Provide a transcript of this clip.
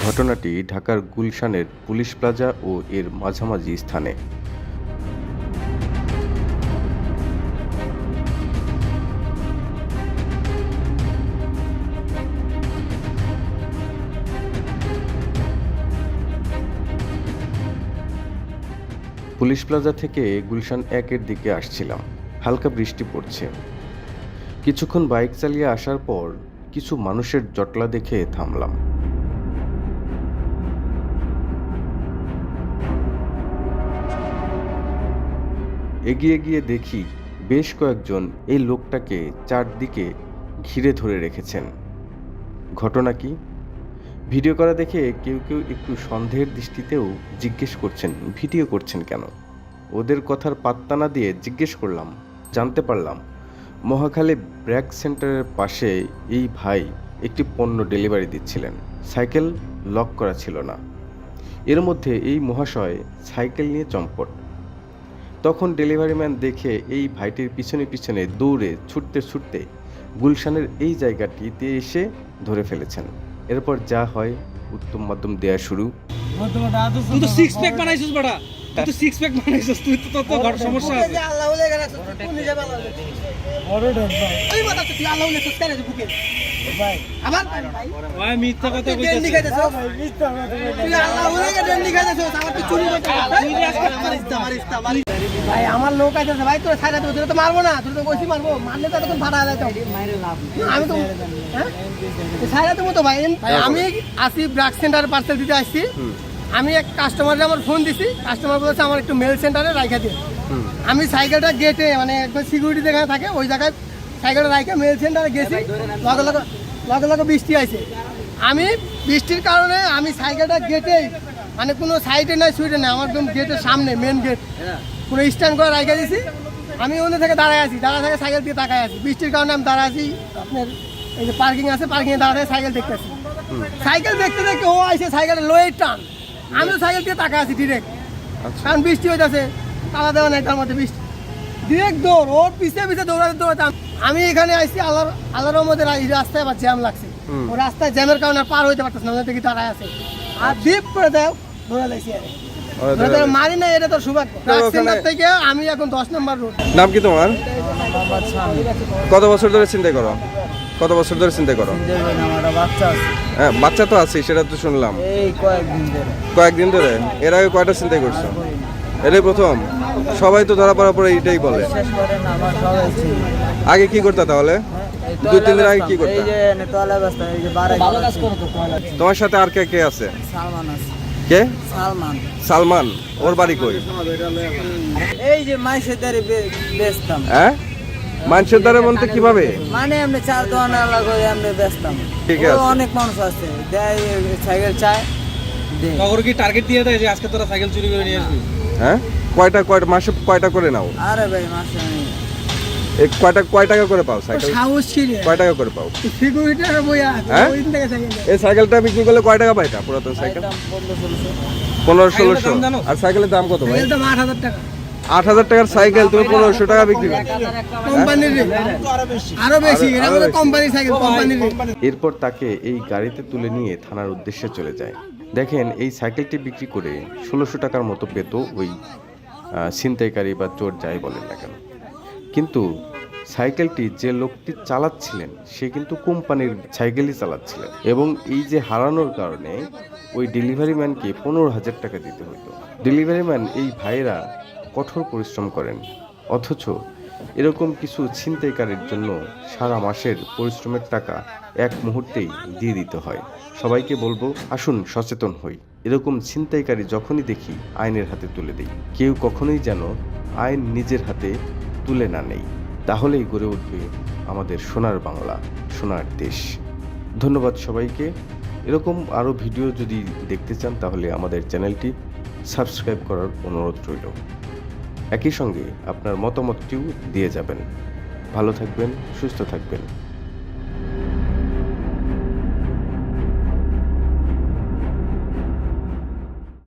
ঘটনাটি ঢাকার গুলশানের পুলিশ প্লাজা ও এর মাঝামাঝি স্থানে। পুলিশ প্লাজা থেকে গুলশান 1-এর দিকে আসছিলাম। হালকা বৃষ্টি পড়ছে। কিছুক্ষণ বাইক চালিয়ে আসার পর কিছু মানুষের জটলা দেখে থামলাম। এগিয়ে গিয়ে দেখি বেশ কয়েকজন এই লোকটাকে চারদিকে ঘিরে ধরে রেখেছেন। ঘটনা কি? ভিডিও করা দেখে কেউ কেউ একটু সন্দেহের দৃষ্টিতেও জিজ্ঞেস করছেন ভিডিও করছেন কেন। ওদের কথার পাত্তা না দিয়ে জিজ্ঞেস করলাম। জানতে পারলাম মহাখালী ব্র্যাক সেন্টারের পাশে এই ভাই একটি পণ্য ডেলিভারি দিচ্ছিলেন। সাইকেল লক করা ছিল না। এর মধ্যে এই মহাশয় সাইকেল নিয়ে চম্পট। তখন ডেলিভারি ম্যান দেখে এই ভাইটির পিছনে পিছনে দৌড়ে ছুটতে ছুটতে গুলশানের এই জায়গাটিতে এসে ধরে ফেলেছেন। এরপর যা হয় উত্তম মাধ্যম দেয়া শুরু। তুই তো সিক্স প্যাক বানাইছিস বড়া, তুই তো সিক্স প্যাক বানাইছিস, তুই তো তোর ঘর সমস্যা আছে। আল্লাহ বলে গেছে তুই নিজে বানাও বড় ডর ভাই ওই কথা তুই আল্লাহ বলে সস্তা রে বুকে ভাই আমার ভাই মিথ্যা কথা কইছিস ভাই মিথ্যা কথা তুই আল্লাহ বলে গেছে ডেন্ডি খাইছিস আমার তো চুরি করতে আমার ভাই আমার লোক আছে ভাই তোর ছাড়া তুই তো মারবো না, তুই তো কইছি মারবো, মারলে তো তখন ফাটা যায় তো মাইরে লাভ আমি তো হ্যাঁ ছাড়া তুমি তো ভাই আমি আসি ব্র্যাক সেন্টারে পার্সেল দিতে আসছি। আমি এক কাস্টমারকে আমার ফোন দিছি, কাস্টমার বলেছে আমার একটু মেল সেন্টারে রাখা দিয়ে। আমি সাইকেলটা গেটে মানে একদম সিকিউরিটি যেখানে থাকে ওই জায়গায় সাইকেলটা রাখে মেল সেন্টারে গেছি। লগে লগে বৃষ্টি আছে, আমি বৃষ্টির কারণে আমি সাইকেলটা গেটেই মানে কোনো সাইডে নাই সুইডে নাই, আমার একদম গেটের সামনে মেন গেট পুরো স্ট্যান্ড করে রাখা দিয়েছি। আমি ওখানে থেকে দাঁড়ায় আছি, দাঁড়া থেকে সাইকেল দিয়ে তাকায় আছি। বৃষ্টির কারণে আমি দাঁড়া আছি, আপনার এই যে পার্কিং আছে, পার্কিংয়ে দাঁড়া থেকে সাইকেল দেখতে আছি। সাইকেল দেখতে দেখতে ও আইসে সাইকেলটা লোয়ের টান, আমি তো সাইকেল দিয়ে তাকা আছি ডিরেক্ট, কারণ বৃষ্টি হইতেছে, তালা দেওয়া নাই, তার মধ্যে বৃষ্টি ডিরেক্ট দৌড়, ওর পিছিয়ে পিছিয়ে দৌড়াতে দৌড়াতে আমি এখানে আইসি। আল্লাহর মধ্যে রাস্তায় আবার জ্যাম লাগছে, ও রাস্তায় জ্যামের কারণে পার হইতে পারতেছে না, ওদের থেকে দাঁড়ায় আছে আর ডিপ করে দেয় দৌড়া লাগছি। মারি না, এটা তোর সৌভাগ্য। থেকে আমি এখন 10 নম্বর রোড। নাম কি তোমার? কত বছর ধরে চিন্তা করো? কত বছর ধরে চিন্তা করো? হ্যাঁ বাচ্চা তো আছে, সেটা তো শুনলাম। কয়েকদিন ধরে। এর আগে কয়টা চিন্তা করছো? এটাই প্রথম? সবাই তো ধরা পড়ার পরে এইটাই বলে। আগে কি করতে তাহলে? 2-3 দিন আগে কি করতে? তোমার সাথে আর কে কে আছে? কে? সালমান। ওর বাড়ি কই? এই যে মাইসের দ্বারে বেচতাম। হ্যাঁ মানুষের দ্বারা বলতে কিভাবে? মানে আমরা চার দোকানে আলাদা করে আমরা বেচতাম। ঠিক আছে। অনেক মানুষ আছে দেয় সাইকেল চায়। তখন কি টার্গেট দিয়ে দেয় যে আজকে তোরা সাইকেল চুরি করে নিয়ে আসবি? হ্যাঁ কয়টা মাসে কয়টা করে নাও? আরে ভাই মাসে কয় টাকা করে পাও সাইকেল? সাহস ছিল। কয় টাকা করে পাও? সিকিউরিটির বইয়া হ্যাঁ? ওই থেকে সাইকেল এই সাইকেলটা বিক্রি করলে কয় টাকা পাইতা পুরাতন সাইকেল? 1500-1600। আর সাইকেলের দাম কত ভাই? একদম 8000 টাকা। 8000 টাকার সাইকেল তুমি 1500 টাকা বিক্রি করো? কোম্পানির আরো বেশি, এটা আমাদের কোম্পানির সাইকেল, কোম্পানির। এরপর তাকে এই গাড়িতে তুলে নিয়ে থানার উদ্দেশ্যে চলে যায়। দেখেন এই সাইকেলটি বিক্রি করে 1600 টাকার মতো পেত ওই ছিনতাইকারী বা চোর যাই বলেন না কেন। কিন্তু সাইকেলটি যে লোকটি চালাচ্ছিলেন সে কিন্তু কোম্পানির সাইকেলই চালাচ্ছিলেন, এবং এই যে হারানোর কারণে ওই ডেলিভারি ম্যানকে 15,000 টাকা দিতে হতো। ডেলিভারি ম্যান এই ভাইরা কঠোর পরিশ্রম করেন, অথচ এরকম কিছু ছিনতাইকারীর জন্য সারা মাসের পরিশ্রমের টাকা এক মুহূর্তেই দিয়ে দিতে হয়। সবাইকে বলবো আসুন সচেতন হই, এরকম ছিনতাইকারী যখনই দেখি আইনের হাতে তুলে দিই। কেউ কখনোই যেন আইন নিজের হাতে তুলে না নেই, তাহলেই গড়ে উঠবে আমাদের সোনার বাংলা, সোনার দেশ। ধন্যবাদ সবাইকে। এরকম আরও ভিডিও যদি দেখতে চান তাহলে আমাদের চ্যানেলটি সাবস্ক্রাইব করার অনুরোধ রইল। একই সঙ্গে আপনার মতামতটিও দিয়ে যাবেন। ভালো থাকবেন, সুস্থ থাকবেন।